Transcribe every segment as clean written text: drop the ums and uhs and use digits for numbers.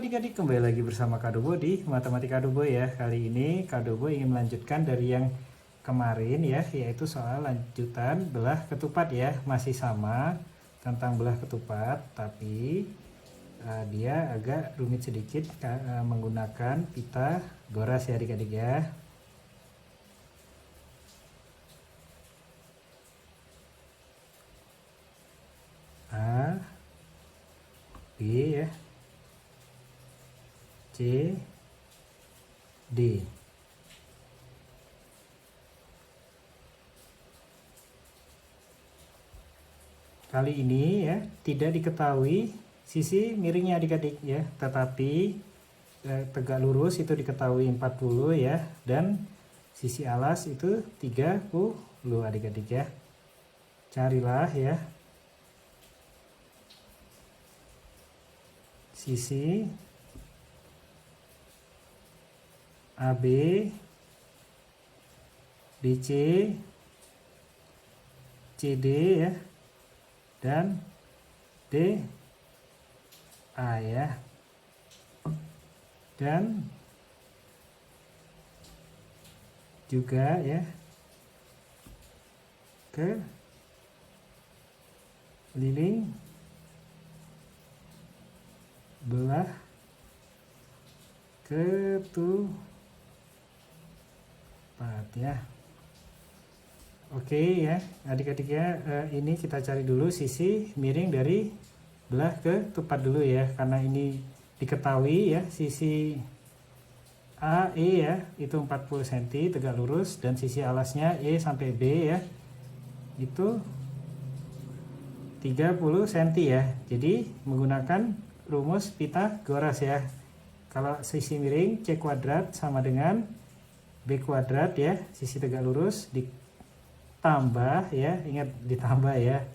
adik-adik, kembali lagi bersama Kak Dobo di Matematika Dobo ya. Kali ini Kak Dobo ingin melanjutkan dari yang kemarin ya, yaitu soal lanjutan belah ketupat ya. Masih sama tentang belah ketupat, tapi dia agak rumit sedikit menggunakan Pitagoras ya adik-adik ya. A, B ya, C, D. Kali ini ya tidak diketahui sisi miringnya adik-adik ya, tetapi tegak lurus itu diketahui 40 ya, dan sisi alas itu 30 adik-adik ya. Carilah ya sisi AB, BC, CD ya, dan DA ya, dan juga ya ke keliling belah ketupat ya. Oke ya adik-adik ya, ini kita cari dulu sisi miring dari belah ketupat dulu ya, karena ini diketahui ya sisi AE ya itu 40 cm tegak lurus, dan sisi alasnya E sampai B ya itu 30 cm ya. Jadi menggunakan rumus Pitagoras ya. Kalau sisi miring C kuadrat sama dengan B kuadrat ya, sisi tegak lurus ditambah ya, ingat ditambah ya,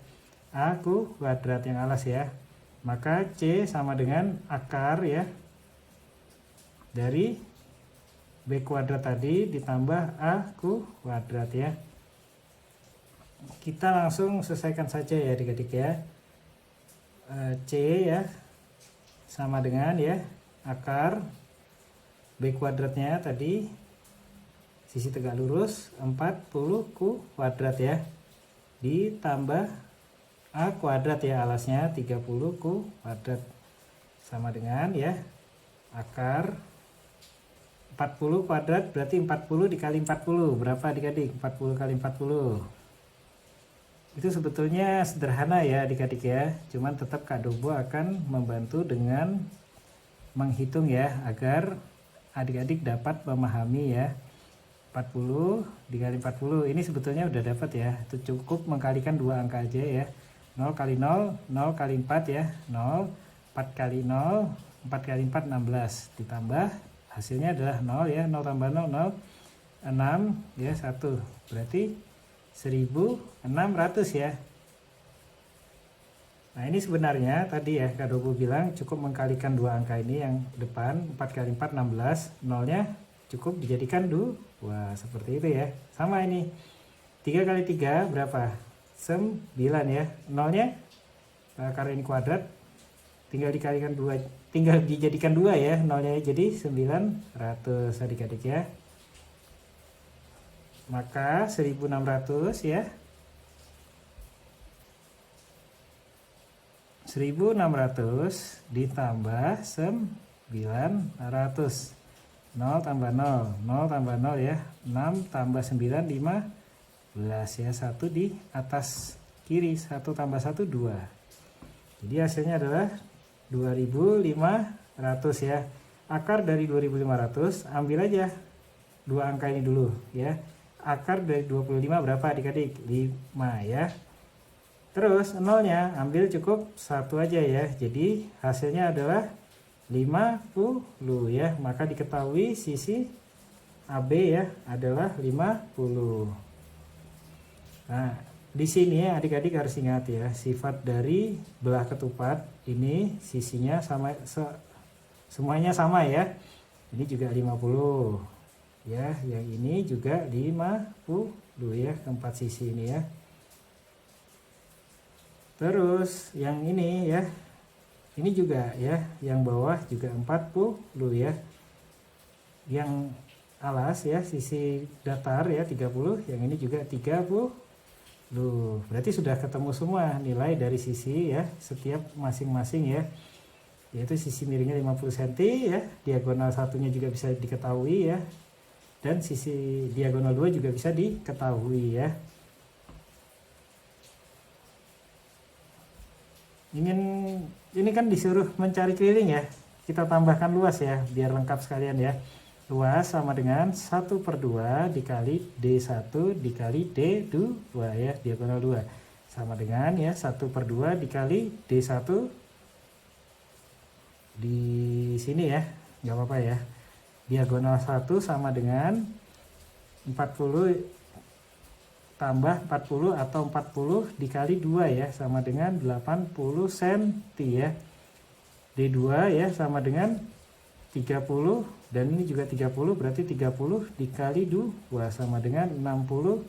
A kuadrat yang alas ya. Maka C sama dengan akar ya dari B kuadrat tadi ditambah A kuadrat ya. Kita langsung selesaikan saja ya adik-adik ya. C ya sama dengan ya akar B kuadratnya tadi sisi tegak lurus 40 kuadrat ya, ditambah A kuadrat ya alasnya 30 kuadrat sama dengan ya akar 40 kuadrat berarti 40 dikali 40 berapa adik-adik? 40 kali 40 itu sebetulnya sederhana ya adik-adik ya, cuman tetap Kak Dobo akan membantu dengan menghitung ya, agar adik-adik dapat memahami ya. 40 dikali 40 ini sebetulnya udah dapat ya, itu cukup mengkalikan dua angka aja ya. 0 kali 0, 0 kali 4 ya, 0, 4 kali 0, 4 kali 4 16, ditambah hasilnya adalah 0 ya, 0 tambah 0, 0, 6 ya, 1, berarti 1600 ya. Nah ini sebenarnya tadi ya Kak Dobo bilang cukup mengkalikan dua angka ini, yang depan 4 kali 4 16, nolnya cukup dijadikan 2, seperti itu ya. Sama ini 3 kali 3 berapa? 9 ya, nolnya karena ini kuadrat tinggal dikalikan 2, tinggal dijadikan 2 ya nolnya, jadi 900 adik-adik ya. Maka 1600 ya, 1600 ditambah 900, 0 tambah 0, 0 tambah 0 ya, 6 tambah 9 15 ya, 1 di atas kiri, 1 tambah 1 2, jadi hasilnya adalah 2500 ya. Akar dari 2500 ambil aja dua angka ini dulu ya. Akar dari 25 berapa adik-adik? 5 ya. Terus nolnya ambil cukup 1 aja ya, jadi hasilnya adalah 50 ya. Maka diketahui sisi AB ya adalah 50. Nah di sini ya adik-adik harus ingat ya, sifat dari belah ketupat ini sisinya sama, semuanya sama ya. Ini juga 50 ya, yang ini juga 50 ya, keempat sisi ini ya. Terus yang ini ya, Ini juga ya, yang bawah juga 40 ya. Yang alas ya, sisi datar ya 30, yang ini juga 30. Berarti sudah ketemu semua nilai dari sisi ya, setiap masing-masing ya. Yaitu sisi miringnya 50 cm ya, diagonal satunya juga bisa diketahui ya. Dan sisi diagonal 2 juga bisa diketahui ya. Ini kan disuruh mencari keliling ya, kita tambahkan luas ya biar lengkap sekalian ya. Luas sama dengan 1/2 dikali D1 dikali D2 ya, diagonal 2 sama dengan ya 1/2 dikali D1 di sini ya, nggak apa-apa ya. Diagonal 1 sama dengan 40 tambah 40 atau 40 dikali 2 ya, sama dengan 80 cm ya. D2 ya sama dengan 30, dan ini juga 30, berarti 30 dikali 2 sama dengan 60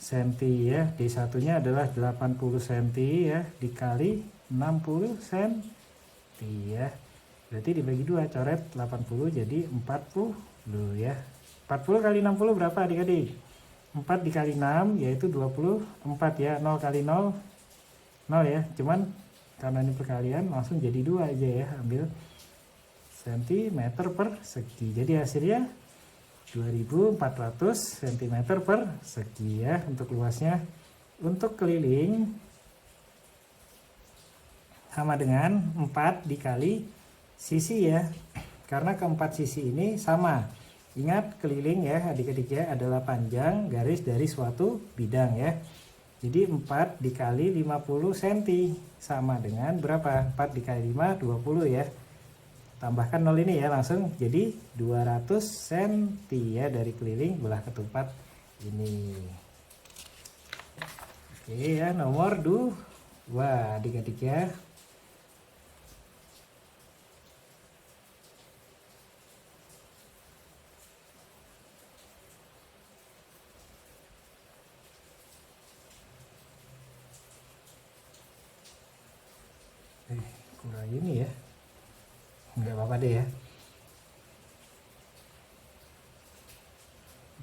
cm ya. D1 nya adalah 80 cm ya, dikali 60 cm ya. Berarti dibagi 2, coret 80 jadi 40 ya. 40 kali 60 berapa adik-adik? 4 dikali 6 yaitu 24 ya. 0 kali 0 0 ya, cuman karena ini perkalian langsung jadi 2 aja ya, ambil cm per segi. Jadi hasilnya 2400 cm per segi ya untuk luasnya. Untuk keliling sama dengan 4 dikali sisi ya, karena keempat sisi ini sama. Ingat, keliling ya adik-adik ya adalah panjang garis dari suatu bidang ya. Jadi 4 dikali 50 cm sama dengan berapa? 4 dikali 5 20 ya. Tambahkan 0 ini ya, langsung jadi 200 cm ya dari keliling belah ketupat ini. Oke ya, nomor 2 adik-adik ya. Kurang ini ya, nggak apa-apa deh ya,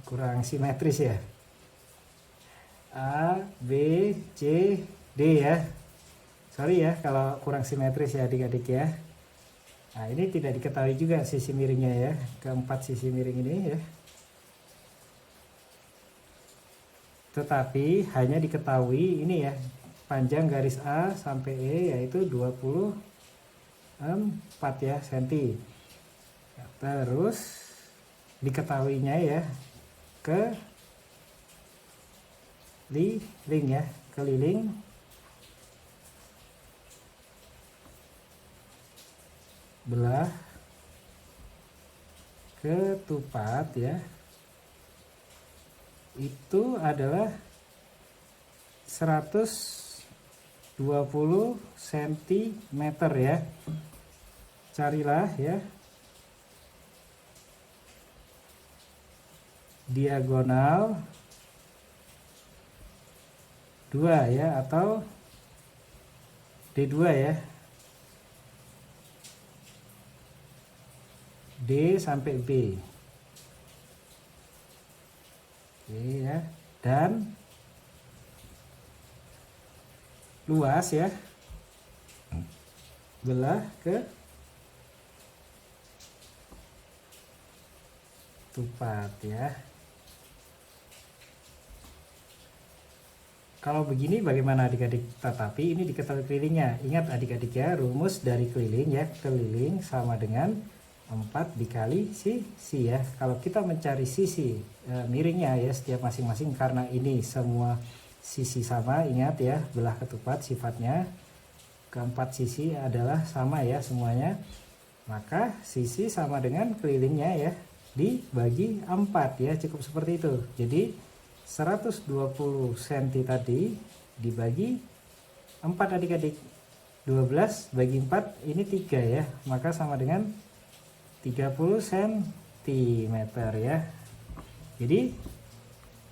kurang simetris ya. A, B, C, D ya. Sorry ya kalau kurang simetris ya adik-adik ya. Nah ini tidak diketahui juga sisi miringnya ya, keempat sisi miring ini ya. Tetapi hanya diketahui ini ya, panjang garis A sampai E yaitu 24 ya cm. Terus diketahuinya ya keliling ya, keliling belah ketupat ya, itu adalah 120 cm ya. Carilah ya diagonal 2 ya, atau D2 ya, D sampai B. Oke ya, dan luas ya belah ke tupat ya. Kalau begini bagaimana adik-adik? Tetapi ini diketahui kelilingnya. Ingat adik-adik ya, rumus dari keliling ya, keliling sama dengan 4 dikali sisi ya. Kalau kita mencari sisi miringnya ya setiap masing-masing, karena ini semua sisi sama, ingat ya, belah ketupat sifatnya keempat sisi adalah sama ya semuanya. Maka sisi sama dengan kelilingnya ya, dibagi 4 ya, cukup seperti itu. Jadi 120 cm tadi dibagi 4 adik-adik, 12 bagi 4 ini 3 ya, maka sama dengan 30 cm ya. Jadi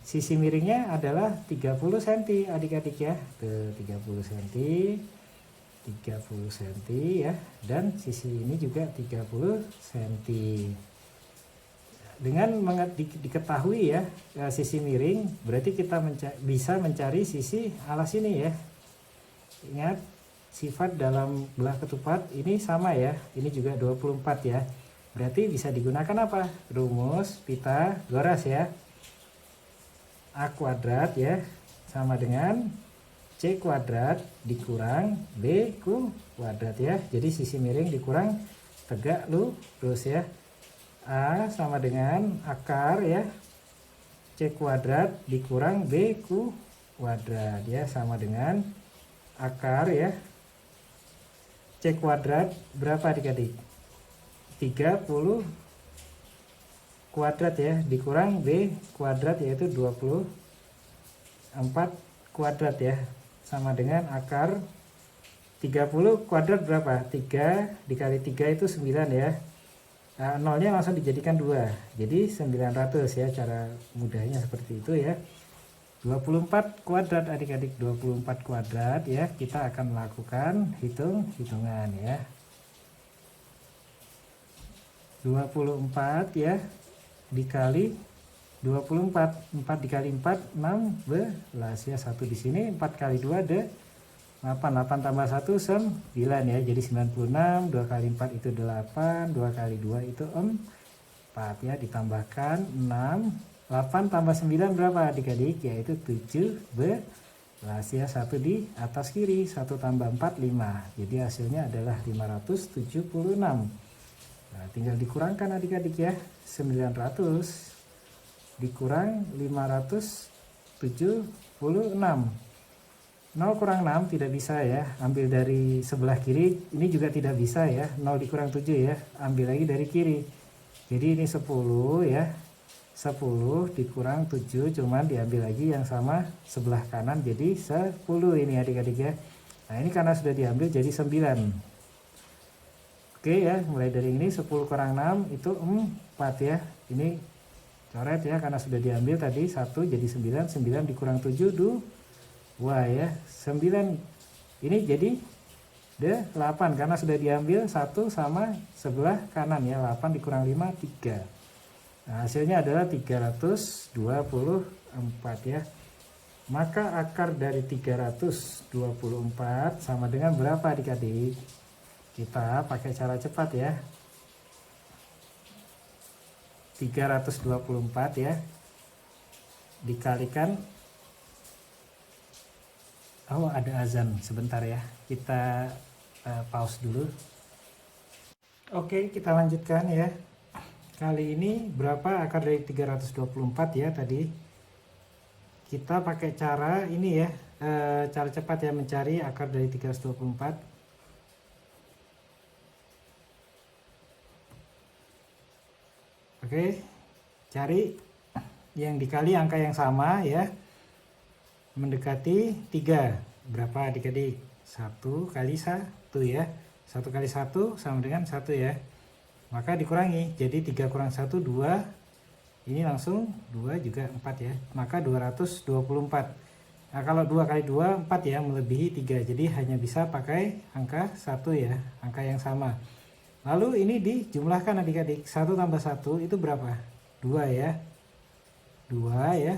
sisi miringnya adalah 30 cm adik-adik ya. Tuh 30 cm, 30 30 cm ya, dan sisi ini juga 30 cm. Dengan diketahui ya sisi miring, berarti kita bisa mencari sisi alas ini ya. Ingat, sifat dalam belah ketupat ini sama ya, ini juga 24 ya. Berarti bisa digunakan apa? Rumus Pythagoras ya. A kuadrat ya sama dengan C kuadrat dikurang B kuadrat ya. Jadi sisi miring dikurang tegak lurus ya. A sama dengan akar ya C kuadrat dikurang B kuadrat ya, sama dengan akar ya C kuadrat berapa adik-adik? 30 kuadrat ya dikurang B kuadrat, yaitu 24 kuadrat ya, sama dengan akar 30 kuadrat berapa? 3 dikali 3 itu 9 ya. Nah, nolnya langsung dijadikan 2, jadi 900 ya, cara mudahnya seperti itu ya. 24 kuadrat adik-adik, 24 kuadrat ya, kita akan melakukan hitungan ya. 24 ya dikali 24, 4 dikali 4 16 ya, 1 di sini, 4 kali 2 ada 8, 8 tambah 1 9 ya, jadi 96, 2 kali 4 itu 8, 2 kali 2 itu 4 ya, ditambahkan 6, 8 tambah 9 berapa adik-adik? Yaitu 17 ya, 1 di atas kiri, 1 tambah 4 5, jadi hasilnya adalah 576. Nah, tinggal dikurangkan adik-adik ya, 900 dikurang 576. 0 kurang 6 tidak bisa ya, ambil dari sebelah kiri, ini juga tidak bisa ya, 0 dikurang 7 ya, ambil lagi dari kiri. Jadi ini 10 ya, 10 dikurang 7, cuman diambil lagi yang sama sebelah kanan, jadi 10 ini adik-adik ya. Nah ini karena sudah diambil jadi 9. Oke ya, mulai dari ini 10 kurang 6 itu 4 ya, ini coret ya, karena sudah diambil tadi 1 jadi 9, 9 dikurang 7 2 ya, 9 ini jadi 8 karena sudah diambil 1 sama sebelah kanan ya, 8 dikurang 5 3. Nah, hasilnya adalah 324 ya. Maka akar dari 324 sama dengan berapa adik-adik? Kita pakai cara cepat ya. 324 ya dikalikan, oh ada azan sebentar ya, kita pause dulu. Oke, kita lanjutkan ya. Kali ini berapa akar dari 324 ya tadi? Kita pakai cara ini ya, cara cepat ya, mencari akar dari 324. Oke, cari yang dikali angka yang sama ya, mendekati 3. Berapa adik-adik? 1 kali 1 ya, 1 kali 1 sama dengan 1 ya, maka dikurangi, jadi 3 kurang 1 2, ini langsung 2 juga 4 ya, maka 224. Nah kalau 2 kali 2 4 ya, melebihi 3, jadi hanya bisa pakai angka 1 ya, angka yang sama. Lalu ini dijumlahkan adik-adik, 1 tambah 1 itu berapa? 2 ya, 2 ya,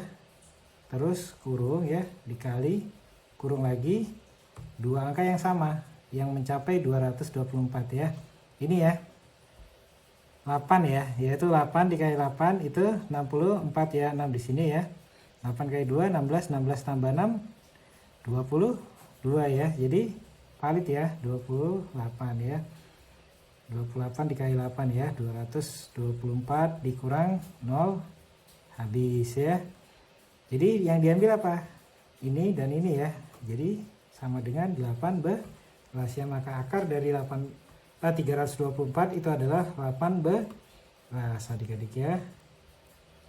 terus kurung ya, dikali, kurung lagi, 2 angka yang sama, yang mencapai 224 ya. Ini ya, 8 ya, yaitu 8 dikali 8 itu 64 ya, 6 di sini ya. 8 kali 2 16, 16 tambah 6 22 ya. Jadi valid ya, 28 ya. 28 dikali 8 ya, 224 dikurang 0 habis ya. Jadi yang diambil apa? Ini dan ini ya. Jadi sama dengan 18 ya, maka akar dari 324 itu adalah 18 adik-adik ya.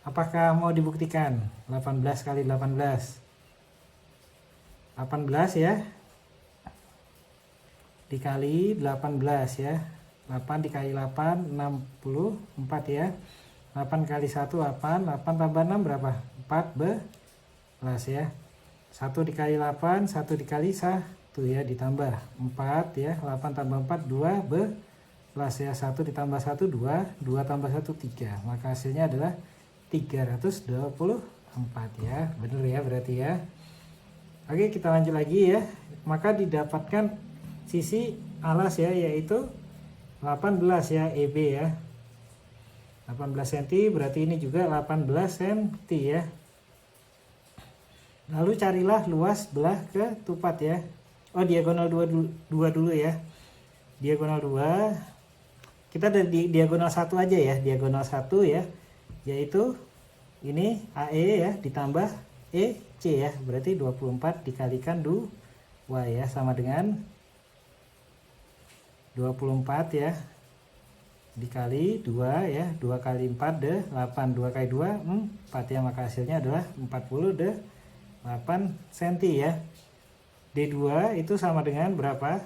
Apakah mau dibuktikan? 18 kali 18 ya, dikali 18 ya, 8 dikali 8 64 ya, 8 kali 1 8, 8 tambah 6 berapa? 14 ya, 1 dikali 8 1 dikali 1 tuh ya, ditambah 4 ya, 8 tambah 4 12 ya, 1 ditambah 1 2, 2 tambah 1 3, maka hasilnya adalah 324 ya, bener ya berarti ya. Oke, kita lanjut lagi ya. Maka didapatkan sisi alas ya, yaitu 18 ya, EB ya, 18 cm, berarti ini juga 18 cm ya. Lalu carilah luas belah ketupat ya. Oh, diagonal 2 dulu ya, diagonal 2, kita dari diagonal 1 aja ya, diagonal 1 ya, yaitu ini AE ya ditambah EC ya, berarti 24 dikalikan 2 ya, sama dengan 24 ya dikali 2 ya, 2 kali 4 8, 2 kali 2 4 ya, maka hasilnya adalah 48 cm ya. D2 itu sama dengan berapa?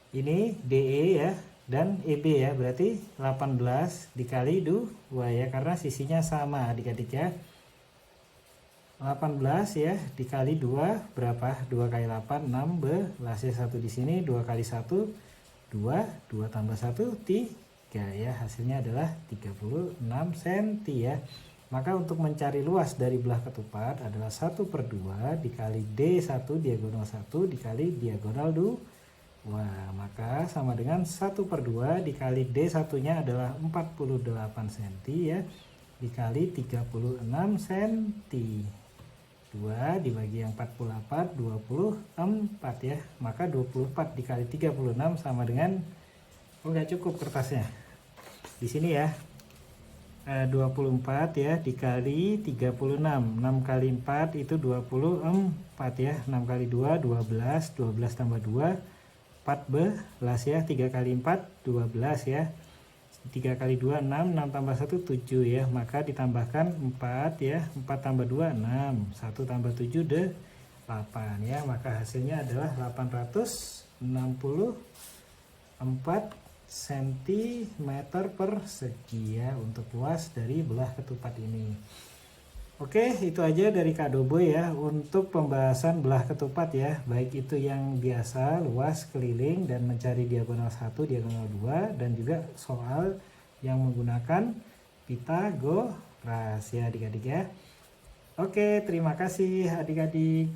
Ini DE ya dan EB ya, berarti 18 dikali 2 ya, karena sisinya sama adik-adik ya. 18 ya dikali 2 berapa? 2 kali 8 16 ya, 1 di sini, 2 kali 1 2, 2 tambah 1 3 ya, hasilnya adalah 36 cm ya. Maka untuk mencari luas dari belah ketupat adalah 1/2 dikali D1 diagonal 1 dikali diagonal 2, maka sama dengan 1/2 dikali D1 nya adalah 48 cm ya, dikali 36 cm, 2 dibagi yang 48 24 ya, maka 24 dikali 36 sama dengan, oh nggak cukup kertasnya di sini ya, 24 ya dikali 36, 6 kali 4 itu 24 ya, 6 kali 2 12, 12 tambah 2 14 ya, 3 kali 4 12 ya, 3 kali 2 6, 6 tambah 1 7 ya, maka ditambahkan 4 ya, 4 tambah 2 6, 1 tambah 7 8 ya, maka hasilnya adalah 864 cm persegi ya untuk luas dari belah ketupat ini. Oke, itu aja dari Kak Dobo ya untuk pembahasan belah ketupat ya, baik itu yang biasa luas keliling dan mencari diagonal 1 diagonal 2, dan juga soal yang menggunakan Pitagoras ya adik-adik ya. Oke, terima kasih adik-adik.